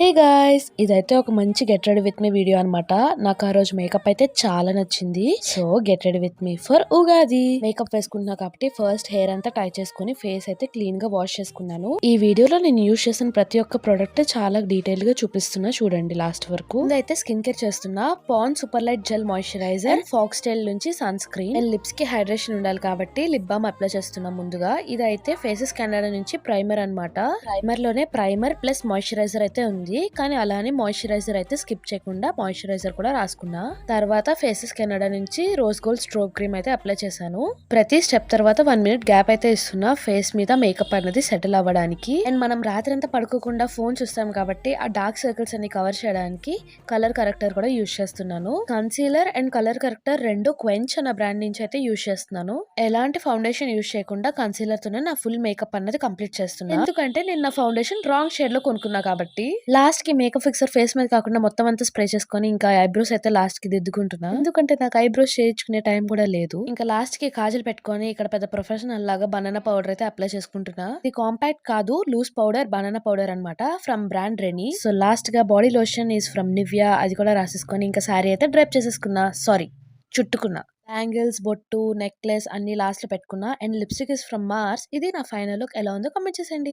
Hey guys, ఇదైతే ఒక మంచి get ready with me video అన్నమాట. నాకు ఆ రోజు మేకప్ అయితే చాలా నచ్చింది. So get ready with me for Ugadi. Makeup వేసుకుంటున్నా కాబట్టి ఫస్ట్ హెయిర్ అంతా టై చేసుకుని ఫేస్ అయితే క్లీన్ గా వాష్ చేసుకున్నాను. ఈ వీడియోలో నేను యూజ్ చేసిన ప్రతి ఒక్క ప్రొడక్ట్ చాలా డీటెయిల్ గా చూపిస్తున్నా, చూడండి లాస్ట్ వరకు. ఇదైతే స్కిన్ కేర్ చేస్తున్నా. Pond's super light gel moisturiser, Foxtale నుంచి సన్ స్క్రీన్ అండ్ లిప్స్ కి హైడ్రేషన్ ఉండాలి కాబట్టి లిప్ బామ్ అప్లై చేస్తున్నా ముందుగా. ఇదైతే ఫేసెస్ కెనడా నుంచి ప్రైమర్ అన్నమాట. ప్రైమర్ లోనే ప్రైమర్ ప్లస్ మాయిశ్చరైజర్ అయితే ఉంది, కానీ అలానే మాయిశ్చరైజర్ అయితే స్కిప్ చేయకుండా మాయిశ్చరైజర్ కూడా రాసుకున్నా. తర్వాత ఫేసెస్ కెనడా నుంచి రోజ్ గోల్డ్ స్ట్రోక్ క్రీమ్ అయితే అప్లై చేశాను. ప్రతి స్టెప్ తర్వాత 1 మినిట్ గ్యాప్ అయితే ఇస్తున్నా ఫేస్ మీద మేకప్ అనేది సెటిల్ అవ్వడానికి. అండ్ మనం రాత్రి అంతా పడుకోకుండా ఫోన్ చూస్తాం కాబట్టి ఆ డార్క్ సర్కిల్స్ అన్ని కవర్ చేయడానికి కలర్ కరెక్టర్ కూడా యూజ్ చేస్తున్నాను. కన్సీలర్ అండ్ కలర్ కరెక్టర్ రెండు క్వెంచ్ అన్న బ్రాండ్ నుంచి అయితే యూజ్ చేస్తున్నాను. ఎలాంటి ఫౌండేషన్ యూజ్ చేయకుండా కన్సీలర్ తోనే నా ఫుల్ మేకప్ అనేది కంప్లీట్ చేస్తున్నా. ఎందుకంటే నేను నా ఫౌండేషన్ రాంగ్ షేడ్ లో కొనుక్కున్నా కాబట్టి. లాస్ట్ కి మేకప్ ఫిక్సర్ ఫేస్ మీద కాకుండా మొత్తం అంతా స్ప్రే చేసుకొని ఇంకా ఐబ్రోస్ అయితే లాస్ట్ కి దిద్దుకుంటున్నా. ఎందుకంటే నాకు ఐబ్రోస్ చేయించుకునే టైం కూడా లేదు. ఇంకా లాస్ట్ కి కాజల్ పెట్టుకొని ఇక్కడ పెద్ద ప్రొఫెషనల్ లాగా బనానా పౌడర్ అయితే అప్లై చేసుకుంటున్నా. ఇది కాంపాక్ట్ కాదు, లూజ్ పౌడర్ బనానా పౌడర్ అన్నమాట, from brand Renee. So last గా body lotion is from Nivea, అది కూడా రాసేసుకొని ఇంకా శారీ అయితే డ్రైప్ చేసేసుకున్నా, సారీ చుట్టుకున్నా. బ్యాంగిల్స్, బొట్టు, నెక్లెస్ అన్ని లాస్ట్ లో పెట్టుకున్నా. And lipstick is from Mars. ఇది నా ఫైనల్ లుక్. ఎలా ఉందో కామెంట్ చేసేయండి.